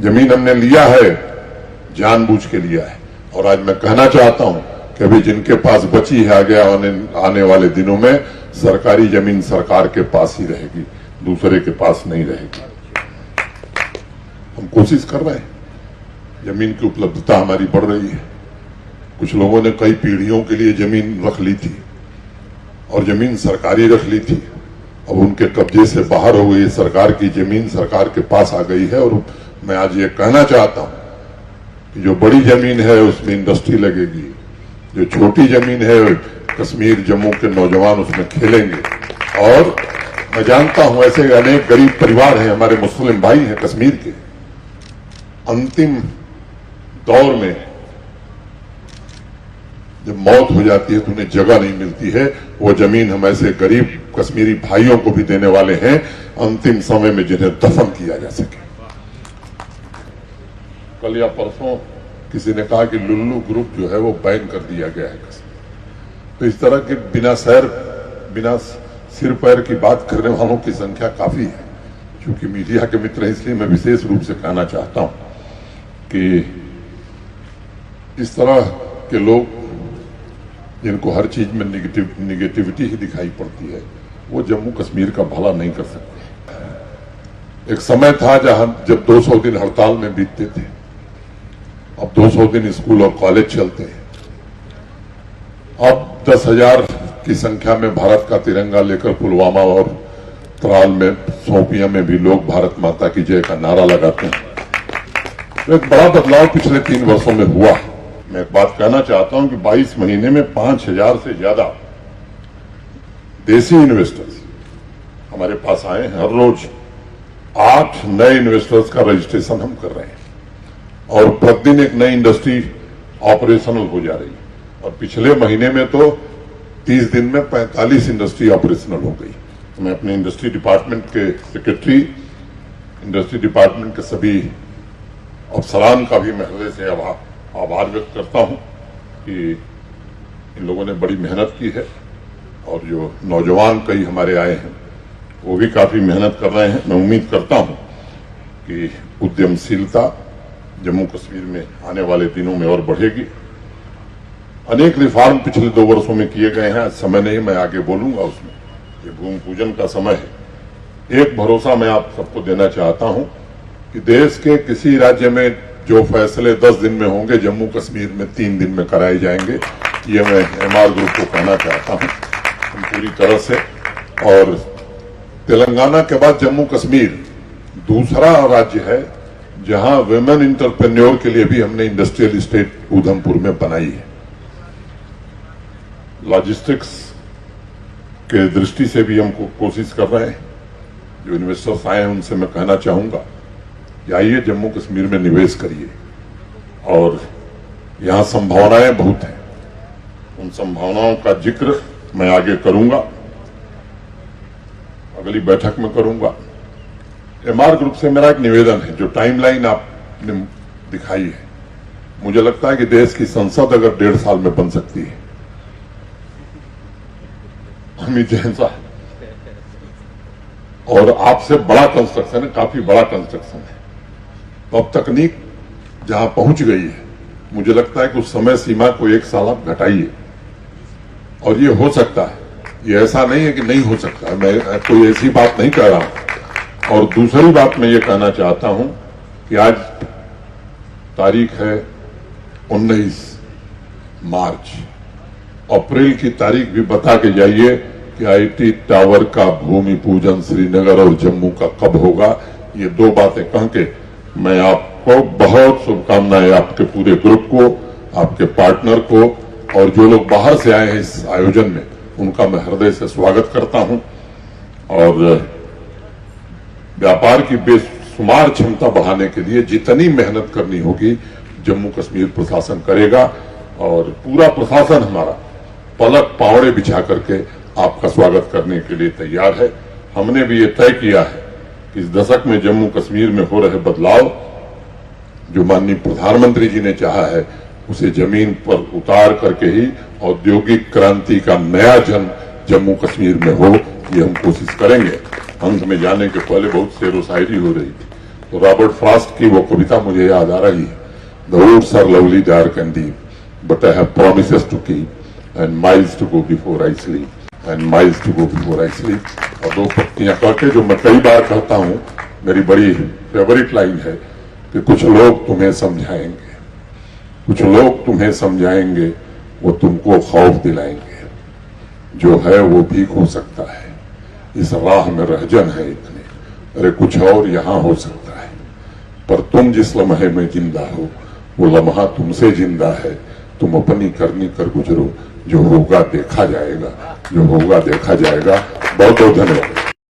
जमीन हमने लिया है, जानबूझ के लिया है। और आज मैं कहना चाहता हूं कि अभी जिनके पास बची है आगे आने वाले दिनों में सरकारी जमीन सरकार के पास ही रहेगी, दूसरे के पास नहीं रहेगी। हम कोशिश कर रहे हैं, जमीन की उपलब्धता हमारी बढ़ रही है। कुछ लोगों ने कई पीढ़ियों के लिए जमीन रख ली थी और जमीन सरकारी रख ली थी, अब उनके कब्जे से बाहर हो गई, सरकार की जमीन सरकार के पास आ गई है। और मैं आज ये कहना चाहता हूं कि जो बड़ी जमीन है उसमें इंडस्ट्री लगेगी, जो छोटी जमीन है कश्मीर जम्मू के नौजवान उसमें खेलेंगे। और मैं जानता हूं ऐसे अनेक गरीब परिवार हैं, हमारे मुस्लिम भाई हैं कश्मीर के, अंतिम दौर में जब मौत हो जाती है तो उन्हें जगह नहीं मिलती है। वो जमीन हम ऐसे गरीब कश्मीरी भाइयों को भी देने वाले हैं अंतिम समय में जिन्हें दफन किया जा सके। कल या परसों किसी ने कहा कि लुल्लू ग्रुप जो है वो बैन कर दिया गया है। तो इस तरह के बिना सिर पैर की बात करने वालों की संख्या काफी है। क्योंकि मीडिया के मित्र हैं इसलिए मैं विशेष रूप से कहना चाहता हूं कि इस तरह के लोग जिनको हर चीज में निगेटिविटी ही दिखाई पड़ती है, वो जम्मू कश्मीर का भला नहीं कर सकते। एक समय था जब 200 दिन हड़ताल में बीतते थे, अब 200 दिन स्कूल और कॉलेज चलते हैं। अब 10,000 की संख्या में भारत का तिरंगा लेकर पुलवामा और त्राल में सोपिया में भी लोग भारत माता की जय का नारा लगाते हैं। तो एक बड़ा बदलाव पिछले 3 वर्षों में हुआ। मैं एक बात कहना चाहता हूं कि 22 महीने में 5,000 से ज्यादा देसी इन्वेस्टर्स हमारे पास आए हैं। हर रोज 8 नए इन्वेस्टर्स का रजिस्ट्रेशन हम कर रहे हैं और प्रतिदिन एक नई इंडस्ट्री ऑपरेशनल हो जा रही है। और पिछले महीने में तो 30 दिन में 45 इंडस्ट्री ऑपरेशनल हो गई। तो मैं अपने इंडस्ट्री डिपार्टमेंट के सेक्रेटरी, इंडस्ट्री डिपार्टमेंट के सभी अफसरान का भी मैं हृदय से आभार व्यक्त करता हूं कि इन लोगों ने बड़ी मेहनत की है। और जो नौजवान कई हमारे आए हैं वो भी काफी मेहनत कर रहे हैं। मैं उम्मीद करता हूं कि उद्यमशीलता जम्मू कश्मीर में आने वाले दिनों में और बढ़ेगी। अनेक रिफॉर्म पिछले 2 वर्षों में किए गए हैं, समय नहीं मैं आगे बोलूंगा उसमें, ये भूमि पूजन का समय है। एक भरोसा मैं आप सबको देना चाहता हूं कि देश के किसी राज्य में जो फैसले 10 दिन में होंगे जम्मू कश्मीर में 3 दिन में कराए जाएंगे। ये मैं एमआर ग्रुप को कहना चाहता हूं हम पूरी तरह से। और तेलंगाना के बाद जम्मू कश्मीर दूसरा राज्य है जहां वुमेन इंटरप्रेन्योर के लिए भी हमने इंडस्ट्रियल एस्टेट उधमपुर में बनाई है। लॉजिस्टिक्स के दृष्टि से भी हम कोशिश कर रहे हैं। जो इन्वेस्टर्स आए हैं उनसे मैं कहना चाहूंगा कि आइए जम्मू कश्मीर में निवेश करिए और यहां संभावनाएं बहुत हैं। उन संभावनाओं का जिक्र मैं आगे करूंगा, अगली बैठक में करूंगा। एमआर ग्रुप से मेरा एक निवेदन है, जो टाइमलाइन आपने दिखाई है, मुझे लगता है कि देश की संसद अगर 1.5 साल में बन सकती है, अमित जैन साहब, और आपसे बड़ा कंस्ट्रक्शन है, काफी बड़ा कंस्ट्रक्शन है, तो अब तकनीक जहां पहुंच गई है, मुझे लगता है कि उस समय सीमा को 1 साल आप घटाइए और ये हो सकता है। ये ऐसा नहीं है कि नहीं हो सकता, मैं कोई ऐसी बात नहीं कह रहा हूं। और दूसरी बात मैं ये कहना चाहता हूं कि आज तारीख है 19 मार्च, अप्रैल की तारीख भी बता के जाइए कि आईटी टावर का भूमि पूजन श्रीनगर और जम्मू का कब होगा। ये 2 बातें कह के मैं आपको बहुत शुभकामनाएं, आपके पूरे ग्रुप को, आपके पार्टनर को, और जो लोग बाहर से आए हैं इस आयोजन में उनका मैं हृदय से स्वागत करता हूं। और व्यापार की बेशुमार क्षमता बढ़ाने के लिए जितनी मेहनत करनी होगी जम्मू कश्मीर प्रशासन करेगा और पूरा प्रशासन हमारा पलक पावड़े बिछा करके आपका स्वागत करने के लिए तैयार है। हमने भी ये तय किया है कि इस दशक में जम्मू कश्मीर में हो रहे बदलाव जो माननीय प्रधानमंत्री जी ने चाहा है उसे जमीन पर उतार करके ही औद्योगिक क्रांति का नया जन्म जम्मू कश्मीर में हो, ये हम कोशिश करेंगे। अंत में जाने के पहले बहुत शेरो शायरी हो रही थी, तो रॉबर्ट फ्रॉस्ट की वो कविता मुझे याद आ रही है, the woods are lovely dark and deep but I have promises to keep and miles to go before I sleep and miles to go before I sleep. और दो पत्तियां करके जो मैं कई बार कहता हूं, मेरी बड़ी फेवरेट लाइन है कि कुछ लोग तुम्हें समझाएंगे, कुछ लोग तुम्हें समझाएंगे, वो तुमको खौफ दिलाएंगे, जो है वो भी हो सकता है, इस राह में रहजन है इतने, अरे कुछ और यहां हो सकता है, पर तुम जिस लम्हे में जिंदा हो वो लम्हा तुमसे जिंदा है, तुम अपनी करनी कर गुजरो, जो होगा देखा जाएगा, जो होगा देखा जाएगा। बहुत बहुत धन्यवाद।